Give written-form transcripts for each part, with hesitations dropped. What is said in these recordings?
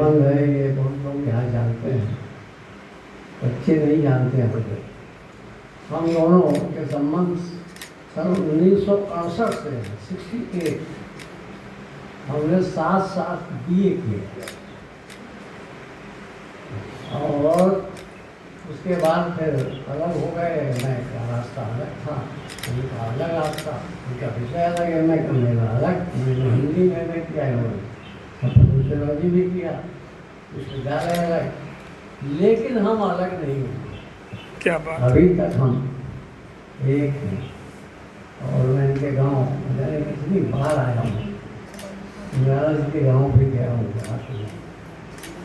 संबंध है ये बहुत लोग यहाँ जानते हैं, बच्चे नहीं जानते हैं मुझे। हम दोनों के संबंध सन 1968 से है, 68। हमने साथ साथ BA किए और उसके बाद फिर अलग हो गए। मैं का रास्ता अलग था, उनका अलग रास्ता, उनका विषय अलग है, मैं मेरा अलग। मैंने हिंदी में किया है, सोशियोलॉजी भी किया, विश्वविद्यालय अलग, लेकिन हम अलग नहीं हुए। क्या बात। अभी तक हम एक हैं। और मैं इनके गांव मैंने कितनी बार आया हूँ, मैं इनके गांव भी गया हूँ।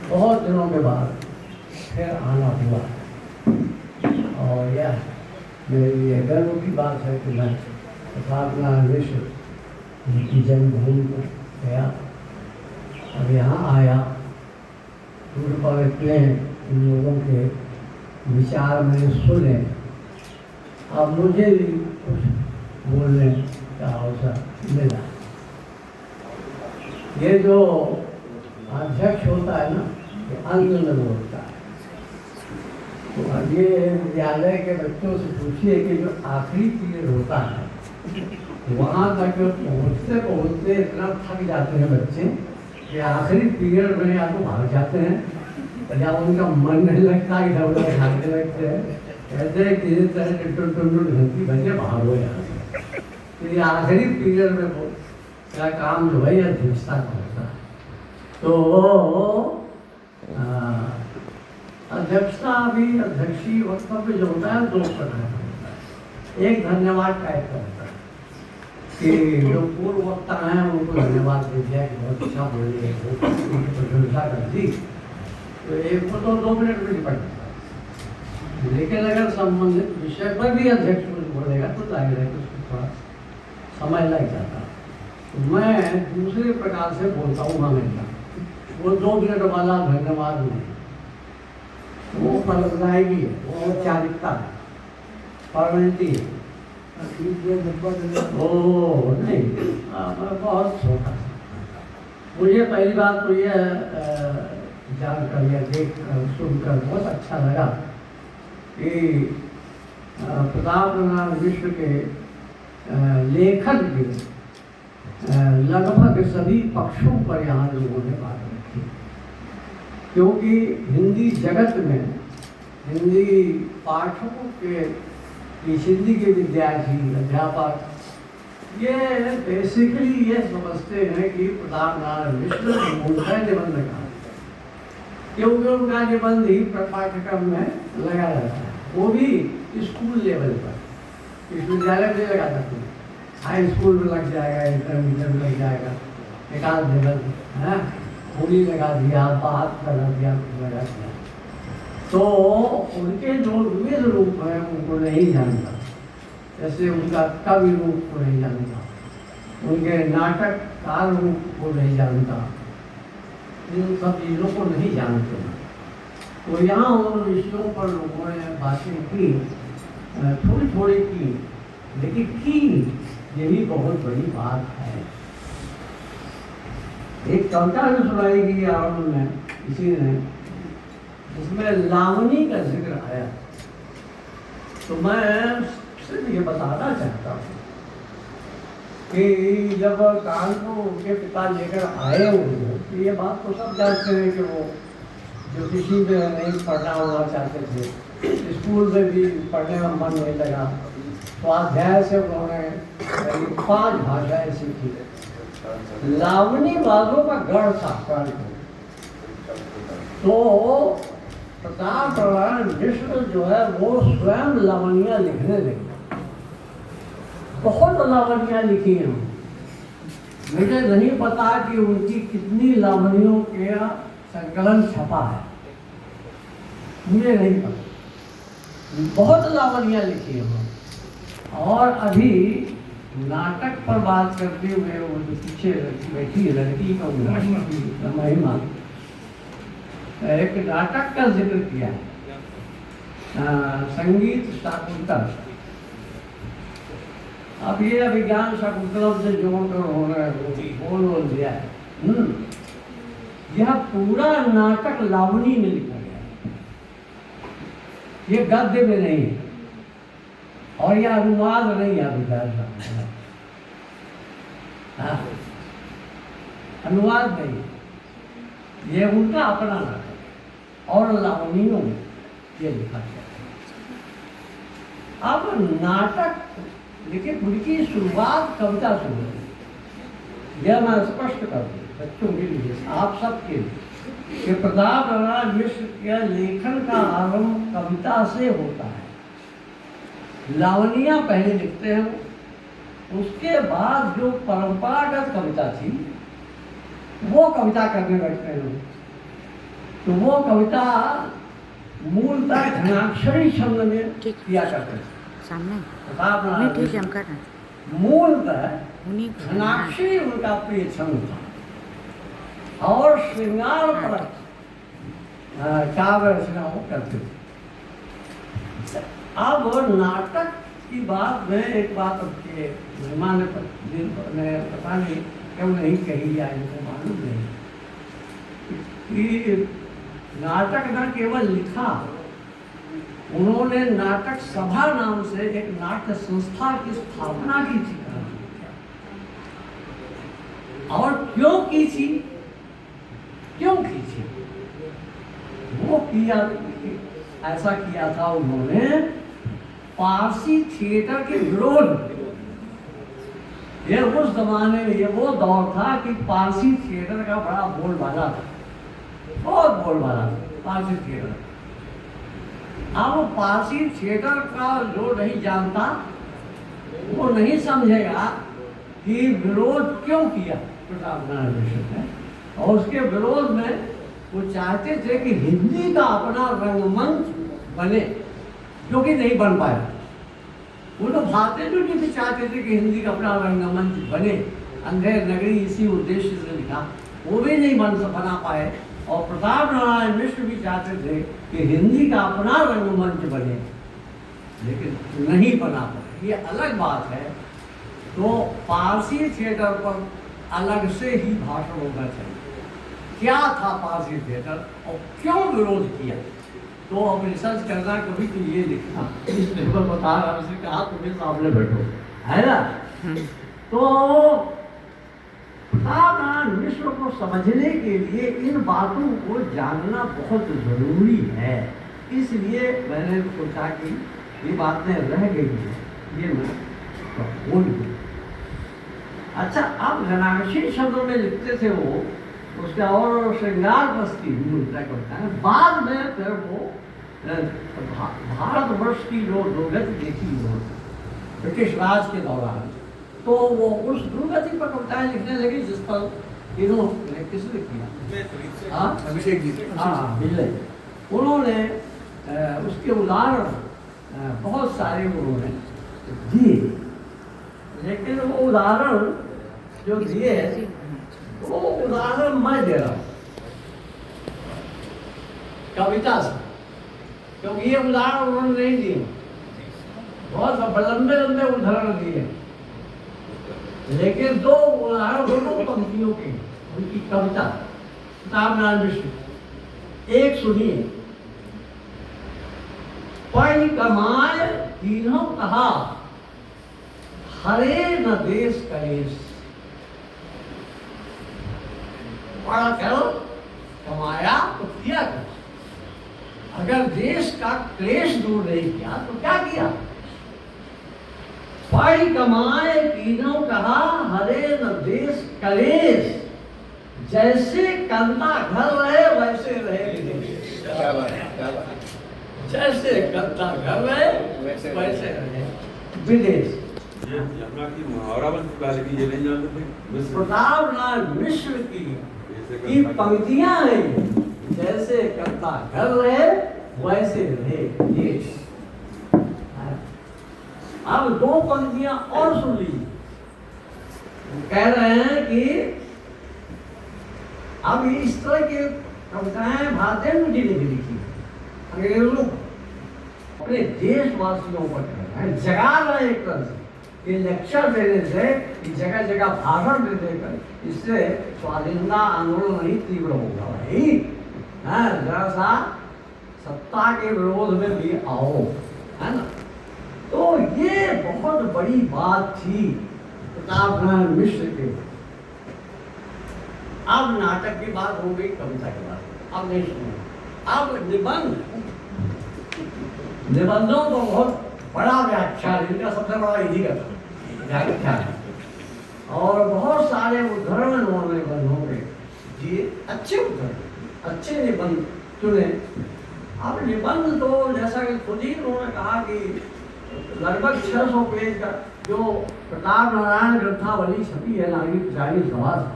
बहुत दिनों के बाद फिर आना हुआ और यह मेरी ये गर्व की बात है कि मैं प्रताप नारायण मिश्र उनकी जन्मभूमि पर गया और यहाँ आया। उन पर इतने इन लोगों के विचार मैंने सुने, अब मुझे भी कुछ बोलने का अवसर मिला। ये जो अध्यक्ष होता है ना, ये अंत में बोलता है। तो ये विद्यालय के बच्चों से पूछिए कि जो आखिरी पीरियड होता है वहाँ तक पहुँचते पहुँचते इतना थक जाते हैं बच्चे कि आखिरी पीरियड में या तो भाग जाते हैं या उनका मन नहीं लगता, इधर उधर भागने लगते हैं, कहते हैं किसी तरह टुटुल घंटी बजे बाहर हो जाते हैं। तो ये आखिरी पीरियड में वो क्या काम जो है अध्यक्षता का होता है। तो अध्यक्षता भी अध्यक्षीय वक्तव्य जो होता है दो प्रकार का होता है। एक धन्यवाद टाइप का होता है कि जो पूर्व वक्ता हैं उनको धन्यवाद दे दिया कि बहुत अच्छा बोलिए, प्रशंसा कर दी, तो एक को तो 2 मिनट में निपट जाता है। लेकिन अगर संबंधित विषय पर भी अध्यक्ष कुछ बोलेगा तो जाहिर है कि उसको थोड़ा समय लग जाता है। तो मैं दूसरे प्रकार से बोलता हूँ हमेशा, वो 2 मिनट वाला धन्यवाद नहीं, वो फलदायगी है, वो औपचारिकता है, फॉर्मेलिटी है। ओ नहीं, बहुत छोटा। मुझे पहली बात तो यह जानकर या देख कर सुनकर बहुत अच्छा लगा कि प्रताप नारायण मिश्र के लेखन के लगभग सभी पक्षों पर यहाँ लोगों ने बात रखी, क्योंकि हिंदी जगत में हिंदी पाठकों के हिंदी के विद्यार्थी अध्यापक ये बेसिकली ये समझते हैं कि प्रताप नारायण मिश्र मूलतः निबंधकार, क्योंकि उनका निबंध ही पाठ्यक्रम में लगा रहता है, वो भी स्कूल लेवल पर। विश्वविद्यालय में लगा सकते हैं, हाई स्कूल में लग जाएगा, इंटरमीडिएट में लग जाएगा, एकाध निबंध है, होली लगा दिया, बात लगा दिया, कुछ लगा दिया। तो उनके जो विविध रूप हैं उनको नहीं जानता, जैसे उनका कवि रूप को नहीं जानता, उनके नाटककार रूप को नहीं जानता, इन सब चीज़ों को नहीं जानते। तो यहाँ उन विषयों पर लोगों ने बातें की, थोड़ी थोड़ी की, लेकिन की यही बहुत बड़ी बात है। एक कविता भी सुनाई गई आरंभ में किसी ने, जिसमें लावनी का जिक्र आया। तो मैं सिर्फ ये बताना चाहता हूँ कि जब कानपुर उनके पिता लेकर आए हुए, तो ये बात तो सब जानते हैं कि वो ज्योतिषी में नहीं पढ़ना होना चाहते थे, स्कूल में भी पढ़ने में मन नहीं लगा, स्वाध्याय से उन्होंने 5 भाषाएं सीखी। लावनी वालों का गढ़ था कानपुर। तो प्रताप नारायण मिश्र जो है वो स्वयं लावनियाँ लिखने लगे, बहुत लावनियाँ लिखी हैं। मुझे नहीं पता कि उनकी कितनी लावनियों का संकलन छपा है, मुझे नहीं पता, बहुत लावनियाँ लिखी हैं। और अभी नाटक पर बात करते हुए वो जो पीछे बैठी लड़की का महिमा, एक नाटक का जिक्र किया, संगीत शाकुंतल। अब ये अभिज्ञान शाकुंतलम से जोड़कर उन्होंने बोल दिया है। यह पूरा नाटक लावनी में लिखा गया है, ये गद्य में नहीं है और यह अनुवाद नहीं है अभिधान, अनुवाद नहीं, ये उनका अपना नाटक और लावनियों में ये लिखा गया। अब नाटक लेकिन उनकी शुरुआत कविता से हुई, यह मैं स्पष्ट कर दूं बच्चों के लिए, आप सबके लिए कि प्रताप नारायण मिश्र के लेखन का आरंभ कविता से होता है। लावनियाँ पहले लिखते हैं, उसके बाद जो परंपरागत कविता थी वो कविता करने बैठते हैं। तो वो कविता मूलतः घनाक्षरी छंद में किया करते थे। प्रताप नारायण मूलतः घनाक्षरी उनका प्रिय छंद था और श्रृंगार पर काव्य रचना वो करते थे। अब नाटक की बात में एक बात आपके मेहमान ने पता नहीं क्यों नहीं कही या इनको मालूम नहीं कि नाटक न केवल लिखा, उन्होंने नाटक सभा नाम से एक नाट्य संस्था की स्थापना की थी। और क्यों की थी? वो किया, ऐसा किया था उन्होंने पारसी थिएटर के विरोध। ये उस जमाने में ये वो दौर था कि पारसी थिएटर का बड़ा बोलबाला था, बहुत बोलबाला था पारसी थिएटर। अब पारसी थिएटर का जो नहीं जानता वो नहीं समझेगा कि विरोध क्यों किया प्रताप नारायण मिश्र ने। और उसके विरोध में वो चाहते थे कि हिंदी का अपना रंगमंच बने, जो कि नहीं बन पाया। वो तो भारतीय जो भी चाहते थे कि हिंदी का अपना रंगमंच बने, अंधेर नगरी इसी उद्देश्य से लिखा, वो भी नहीं बना पाए। और प्रताप नारायण मिश्र भी चाहते थे कि हिंदी का अपना रंगमंच बने, लेकिन नहीं बना पाए, ये अलग बात है। तो पारसी थिएटर पर अलग से ही भाषण होना चाहिए। क्या था पारसी थिएटर और क्यों विरोध किया, तो अब रिसर्च करना, कभी तो ये लिखना। इस पेपर बता रहा उसने कहा तुम्हें सामने बैठो, है ना। तो प्रताप नारायण मिश्र को समझने के लिए इन बातों को जानना बहुत जरूरी है। इसलिए मैंने सोचा कि ये बातें रह गई हैं, ये मैं बोल दूं। अच्छा, अब घनाक्षरी शब्दों में लिखते थे वो, उसका और श्रृंगार बस्ती मूलतः करता है। बाद में फिर वो भारतवर्ष की जो दुर्गति देखी उन्होंने ब्रिटिश राज के दौरान, तो वो उस दुर्गति पर कविताएं लिखने लगी, जिस पर इन्होंने किसने किया, हाँ, उन्होंने उसके उदाहरण बहुत सारे उन्होंने दिए, लेकिन वो उदाहरण जो दिए वो उदाहरण मैं दे रहा हूँ कविता से, क्योंकि ये उदाहरण उन्होंने नहीं दिए, बहुत लंबे लंबे उदाहरण दिए, लेकिन दो उदाहरण दोनों पंक्तियों के उनकी कविता प्रताप नारायण मिश्र। एक सुनिए, पै कमाए तीनों कहा, हरे न देश कलेश। बड़ा करो, कमाया तो किया क्या? अगर देश का क्लेश दूर नहीं किया तो क्या किया? पै कमाए तीनों कहा, हरे न देश कलेश। जैसे कंता घर रहे वैसे रहे विदेश। जैसे कंता घर रहे वैसे रहे विदेश। प्रताप नारायण मिश्र की पंक्तियां हैं, जैसे कंता घर रहे वैसे रहे देश। अब दो पंक्तियां और सुन लीजिए, कह रहे हैं कि अब इस तरह की कविताएं भारतीय जी ने भी लिखी, अंग्रेजों अपने देशवासियों पर कह रहे हैं, जगा रहे एक तरह से ये लेक्चर देने से, जगह जगह भाषण दे देकर इससे स्वाधीनता आंदोलन नहीं तीव्र होगा भाई। जरा सा सत्ता के विरोध में भी आओ, है ना। तो ये बहुत बड़ी बात थी प्रताप नारायण मिश्र के। अब नाटक की बात हो गई, कविता की बात, अब नहीं सुनो। अब निबंध, निबंधों को बहुत बड़ा व्याख्या, इनका सबसे बड़ा इसी का व्याख्या है और बहुत सारे उदाहरण उन्होंने निबंधों के जी, अच्छे उदाहरण, अच्छे निबंध चुने। अब निबंध तो जैसा कि खुद ही उन्होंने कहा कि लगभग 600 पेज का जो प्रताप नारायण ग्रंथावली छपी है नारी पिचारी सभा से,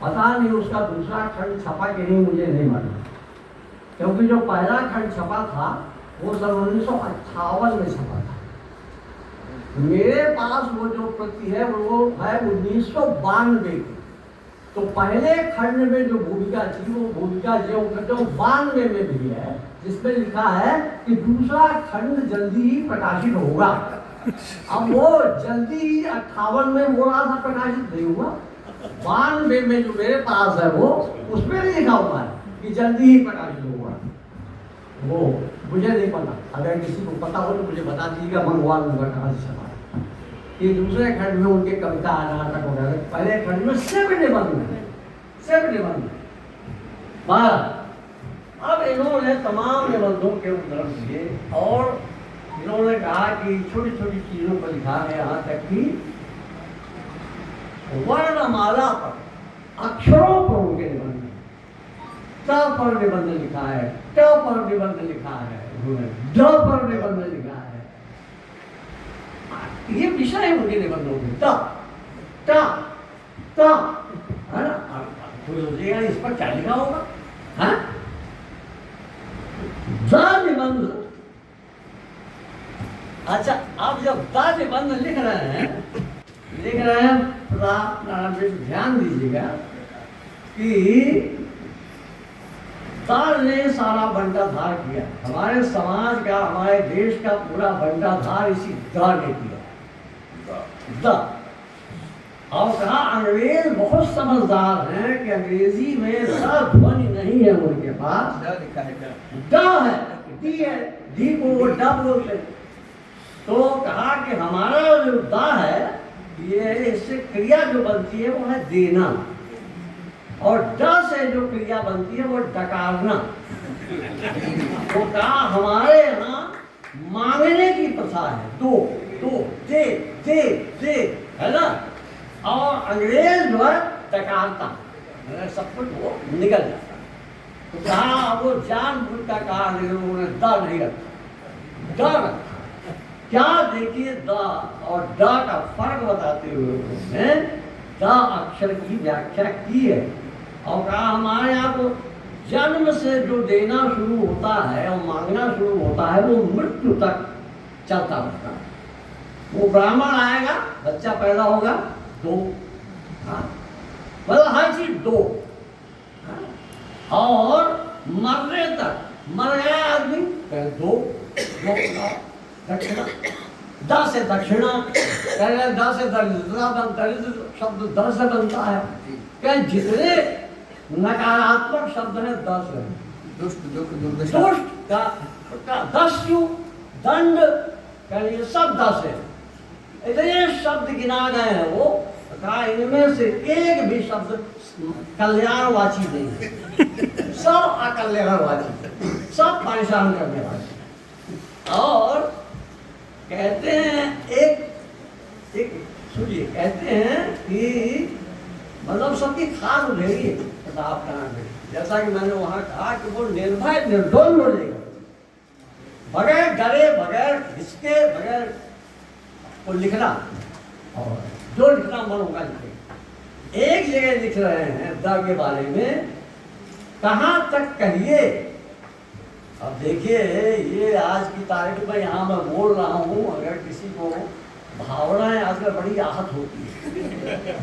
पता नहीं उसका दूसरा खंड छपा कि नहीं, मुझे नहीं मालूम, क्योंकि जो पहला खंड छपा था वो सन 1958 में छपा था। मेरे पास वो जो प्रति है वो है 1992 की। तो पहले खंड में जो भूमिका थी वो भूमिका जो 92 में भी है, जिसमें लिखा है कि दूसरा खंड जल्दी ही प्रकाशित होगा। अब वो जल्दी ही 58 में बोला था प्रकाशित नहीं हुआ, 92 में जो मेरे पास है वो उसमें नहीं लिखा हुआ है कि जल्दी ही प्रकाशित होगा। वो मुझे नहीं पता, अगर किसी को पता हो तो मुझे बता दीजिएगा, मंगवा लूंगा कहाँ से छपा। ये दूसरे खंड में उनके कविता नाटक वगैरह, पहले खंड में 7 निबंध 12। अब इन्होंने तमाम निबंधों के उदाहरण दिए और इन्होंने कहा कि छोटी छोटी चीजों पर लिखा है, यहाँ तक कि वर्णमाला पर, अक्षरों पर उनके निबंध, ट पर निबंध लिखा है, ट पर निबंध लिखा है, ड पर निबंध लिखा है। ये विषय है उनके निबंधों में, ट ट ट, है ना। सोचिएगा इस पर क्या लिखा होगा, है द निबंध। अच्छा, आप जब द निबंध लिख रहे हैं प्रताप नारायण मिश्र, ध्यान दीजिएगा कि दाल ने सारा बंटाधार किया, हमारे समाज का, हमारे देश का पूरा बंटाधार इसी द ने किया। द और कहा अंग्रेज बहुत समझदार हैं कि अंग्रेजी में द ध्वनि नहीं है उनके पास, ड है, डी है, डी को वो ड बोलते। तो कहा कि हमारा जो द है ये, इससे क्रिया जो बनती है वो है देना, और ड से जो क्रिया बनती है वो डकारना। तो कहा हमारे यहाँ मांगने की प्रथा है, दो दो दे दे दे, है ना। और अंग्रेज जो है डकारता, सब कुछ वो निकल जाता। तो कहा वो जानबूझ का कहा अंग्रेजों ने द नहीं रखा, ड रखा। क्या देखिए द और ड का फर्क बताते हुए उन्होंने द अक्षर की व्याख्या की है और कहा हमारे यहाँ तो जन्म से जो देना शुरू होता है और मांगना शुरू होता है वो मृत्यु तक चलता रहता है। वो ब्राह्मण आएगा, बच्चा पैदा होगा, दो, मतलब हर चीज दो, और मरने तक, मर गया आदमी दो, दक्षिणा, द से दक्षिणा, द से दरिद्र शब्द द से बनता है। क्या जितने नकारात्मक शब्द है 10 है, दुष्ट का दस्यु, दंड, ये सब 10 है। इतने शब्द गिना गए हैं वो, कहा इनमें से एक भी शब्द कल्याणवाची नहीं है, सब अकल्याणवाची, सब परेशान करने वाले। और कहते हैं एक सुनिए, कहते हैं कि मतलब सबकी खाद उधेरी है प्रताप नारायण में, जैसा कि मैंने वहां कहा कि वो निर्भय निर्दोष बोलेगा, बगैर डरे, बगैर हिचके, बगैर को लिखना, और जो लिखना मन होगा लिखे। एक जगह लिख रहे हैं द के बारे में, कहाँ तक कहिए। अब देखिए ये आज की तारीख में यहाँ मैं बोल रहा हूँ, अगर किसी को भावनाएं आजकल बड़ी आहत होती है,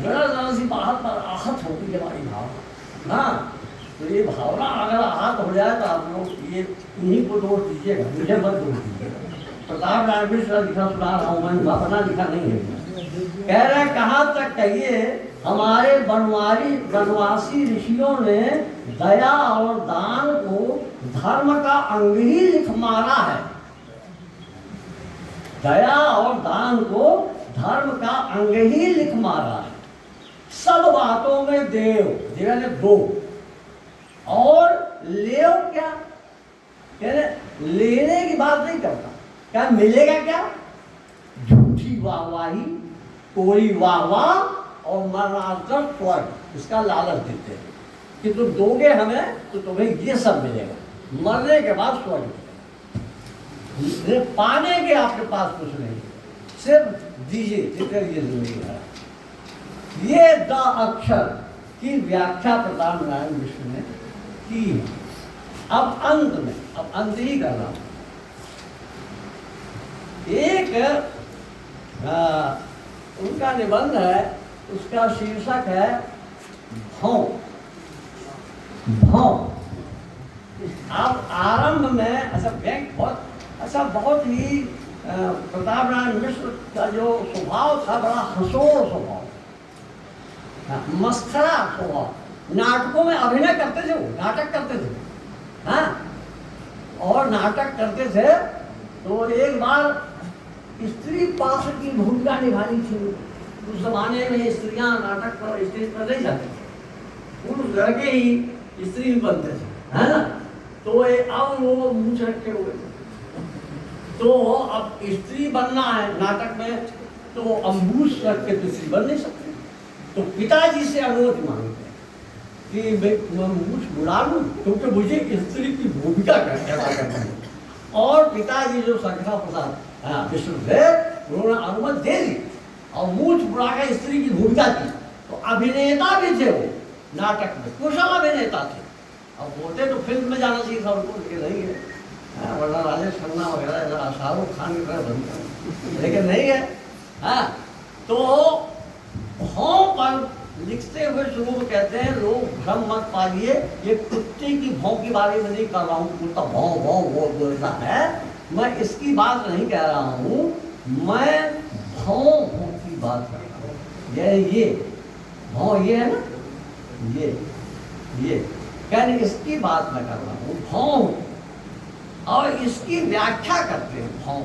जरा सी बात पर आहत होती है हमारी भावना। हाँ, तो ये भावना अगर आहत हो जाए तो आप लोग ये इन्हीं को दोष दीजिएगा, मुझे मत दोष दीजिएगा। प्रताप नारायण मिश्र लिखा सुना रहा हूँ, मैंने अपना लिखा नहीं है। कह रहे कहाँ तक कहिए हमारे वनवासी ऋषियों ने दया और दान को धर्म का अंग ही लिख मारा है। दया और दान को धर्म का अंग ही लिख मारा है। सब बातों में देव, देव ने दो, और लेव क्या, लेने की बात नहीं करता। क्या मिलेगा, क्या झूठी वाहवाही, कोई वाहवाह और मरणार्थ स्वर्ग, इसका लालच देते हैं कि तुम दोगे हमें तो तुम्हें ये सब मिलेगा, मरने के बाद स्वर्ग मिलेगा। पाने के आपके पास कुछ नहीं, सिर्फ दीजिए जितने ये जिंदगी है। ये द अक्षर की व्याख्या प्रताप नारायण मिश्र ने की। अब अंत में, अब अंत ही कर रहा हूं। एक उनका निबंध है, उसका शीर्षक है भौं। भौं। अब आरंभ में ऐसा बैंक बहुत ही प्रताप नारायण मिश्र का जो स्वभाव था, बड़ा हंसोड़ स्वभाव, मस्खरा स्वभाव। नाटकों में अभिनय करते थे, वो नाटक करते थे, हाँ, और नाटक करते थे। तो एक बार स्त्री पात्र की भूमिका निभानी थी। उस जमाने में स्त्रियां नाटक पर, स्टेज पर नहीं जाती थी, उस लड़के ही स्त्री बनते थे, है ना। तो अब वो मुंह रखे हुए, तो अब स्त्री बनना है नाटक में, तो अम्बूस रख के तो स्त्री बन नहीं सकते। तो पिताजी से अनुमति मांगते हैं कि मैं मूछ बुला लूं, क्योंकि मुझे स्त्री की भूमिका करनी है। और पिताजी जो शंकरा प्रसाद विष्णु थे, उन्होंने अनुमति दे दी और मूछ बुलाकर स्त्री की भूमिका की। तो अभिनेता भी थे वो नाटक में, कुशल अभिनेता थे। अब होते तो फिल्म में जाना चाहिए था उनको, नहीं है, वरना राजेश खन्ना वगैरह शाहरुख खान की तरह बनते, लेकिन नहीं है। हाँ, तो भौं पर लिखते हुए शुरू में कहते हैं, लोग भ्रम मत पाइए, ये कुत्ते की भौं के बारे में नहीं कर रहा हूँ। कुत्ता भौं भौं वो बोलता है, मैं इसकी बात नहीं कह रहा हूँ, मैं भौं की बात कर रहा हूँ। ये भौं ये है ना, ये कहने इसकी बात मैं कर रहा हूँ, भौं। और इसकी व्याख्या करते हैं भौं,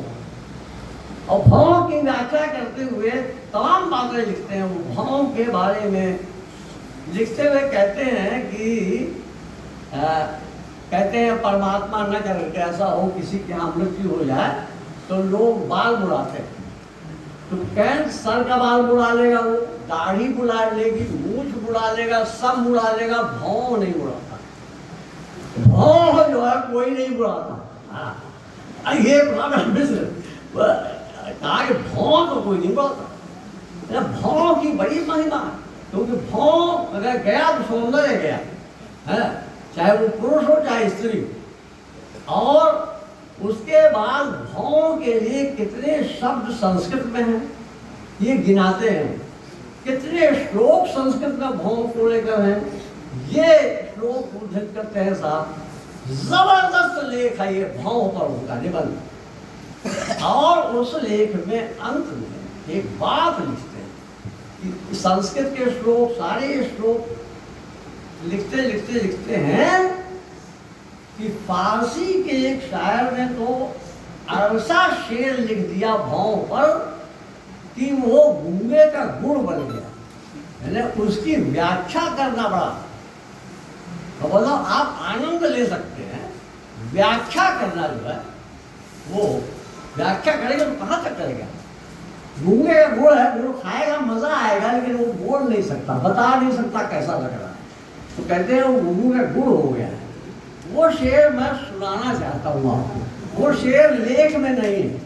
और भौं की व्याख्या करते हुए तमाम बातें लिखते हैं। वो भौं के बारे में लिखते हुए कहते हैं कि कहते हैं परमात्मा न करे कि ऐसा हो किसी की यहाँ मृत्यु हो जाए तो लोग बाल बुलाते हैं। तो कैन सर का बाल बुला लेगा, वो दाढ़ी बुला लेगी, मूछ बुला लेगा, सब बुला लेगा, भौं नहीं बुलाता। भौं जो है कोई नहीं बुलाता। ये कहा कि भौं तो कोई नहीं बुलाता। भौं की बड़ी महिमा है, क्योंकि भौं अगर गया तो सौंदर्य गया है, चाहे वो पुरुष हो चाहे स्त्री। और उसके बाद भौं के लिए कितने शब्द संस्कृत में हैं ये गिनाते हैं, कितने श्लोक संस्कृत में भौं को लेकर हैं ये श्लोक उद्धृत करते हैं। साहब जबरदस्त लेख है ये भौं पर उनका निबंध। और उस लेख में अंत में एक बात लिखते हैं कि संस्कृत के श्लोक, सारे श्लोक लिखते लिखते लिखते हैं कि फारसी के एक शायर ने तो ऐसा शेर लिख दिया भौं पर कि वो गूंगे का गुण बन गया। यानी उसकी व्याख्या करना बड़ा, तो बोलो आप आनंद ले सकते हैं, व्याख्या करना जो है वो व्याख्या करेगा तो कहाँ तक करेगा। गूंगे का गुण है, गुड़ खाएगा मजा आएगा, लेकिन वो बोल नहीं सकता, बता नहीं सकता कैसा लग रहा है। तो कहते हैं वो गूंगे का गुड़ हो गया है। वो शेर मैं सुनाना चाहता हूँ आपको। वो शेर लेख में नहीं है,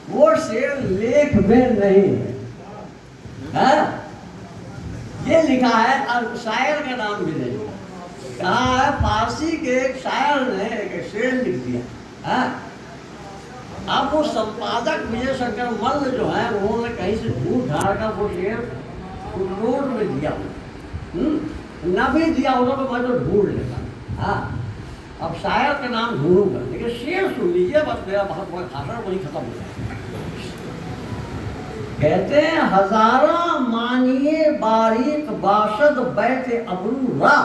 वो शेर लेख में नहीं है। ये लिखा है, शायर का नाम भी नहीं कहा है। फारसी के एक शायर ने एक शेर लिख दिया है। अब वो संपादक विजय शंकर मल्ल जो है, उन्होंने कहीं से ढूंढ ढाड़ का वो शेर नोट में दिया, न भी दिया उन्होंने, मैं तो ढूंढ लेता। हाँ, अब शायर का नाम ढूंढूंगा, लेकिन शेर सुन लीजिए, बस मेरा बहुत बड़ा भाषण वही खत्म हो जाए। कहते हैं हजारा मानिए बारीक बाशद बैते अबरू रा,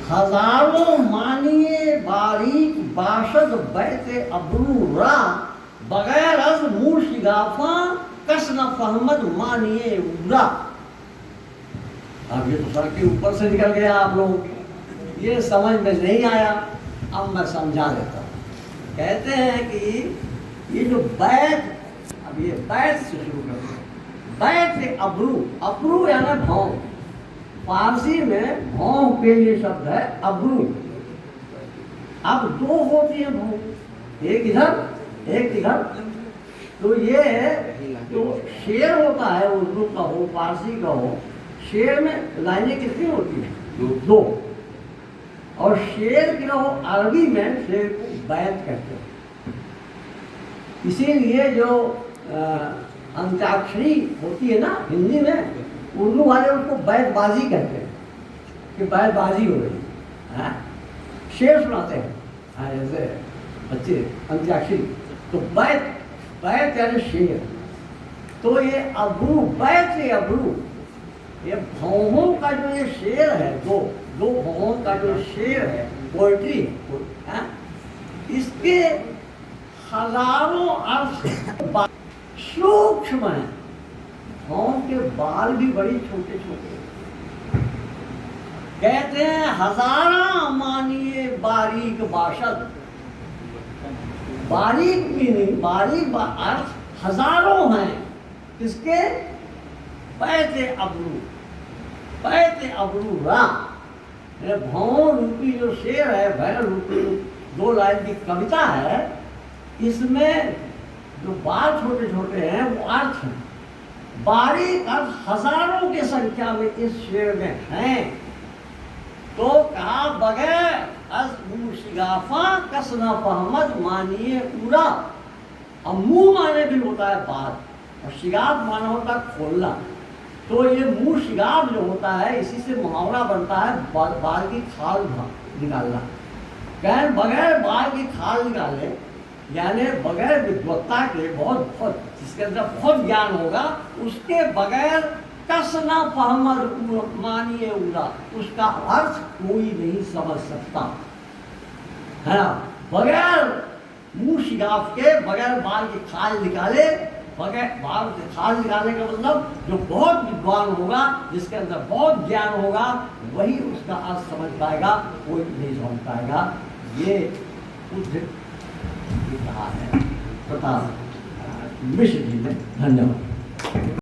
हजारों मानिए बारीक बाशद बैते अबरू रा, बगैर अज मुँह शिगाफा कस न फहमद मानिए उरा। अब ये तो सर के ऊपर से निकल गया आप लोगों के, ये समझ में नहीं आया, अब मैं समझा देता हूँ। कहते हैं कि ये जो बैत, अब ये बैत से शुरू करते हैं। बैत अबरू, अबरू यानी भौं, फारसी में भौं के लिए शब्द है अबरू। अब दो होती है भौं, एक इधर एक इधर। तो ये जो शेर होता है, उर्दू का हो फारसी का हो, शेर में लाइनें कितनी होती हैं? दो। और शेर की हो अरबी में शेर को बैत कहते हैं। इसीलिए जो अंत्याक्षरी होती है ना हिंदी में, उर्दू वाले उसको बैतबाजी कहते हैं कि बैतबाजी हो रही है। शेर सुनाते हैं जैसे बच्चे अंत्याक्षरी, तो बैत, बैत यानी शेर। तो ये अबरू, बैत ये अबरू, ये भौहों का जो ये शेर है, दो भौहों का जो शेर है, पोएट्री है, इसके हजारों अर्थ सूक्ष्म है। भौं के बाल भी बड़ी छोटे छोटे। कहते हैं हजारा मानिए बारीक बाशद, बारीक भी नहीं, बारीक अर्थ हजारों हैं। किसके? पैते अबरू, पैते अबरू रा, भौं रूपी जो शेर है, भैर रूपी दो लाइन की कविता है, इसमें जो बाल छोटे छोटे हैं वो अर्थ हैं, बारीक अर्थ हजारों की संख्या में इस शेर में हैं। तो कहा बगैर अस मुँह शिगाफा कसना फहमद मानिए उरा। अब मुंह माने भी होता है बात, और शिगाफ माना होता है खोलना। तो ये मुंह शिगाफ जो होता है, इसी से मुहावरा बनता है बाल की खाल निकालना। कहें बगैर बाल की खाल निकाले, यानी बगैर विद्वत्ता के, बहुत जिसके अंदर बहुत ज्ञान होगा, उसके बगैर कसना फहमद मानिए उड़ा, उसका अर्थ कोई नहीं समझ सकता है ना। बगैर मुंह शिगाफ के, बगैर बाल की खाल निकाले, बगैर बाल की खाल निकालने का मतलब जो बहुत विद्वान होगा, जिसके अंदर बहुत ज्ञान होगा, वही उसका अर्थ समझ पाएगा, कोई नहीं समझ पाएगा। ये बुद्ध कहा है प्रताप मिश्र जी ने। धन्यवाद।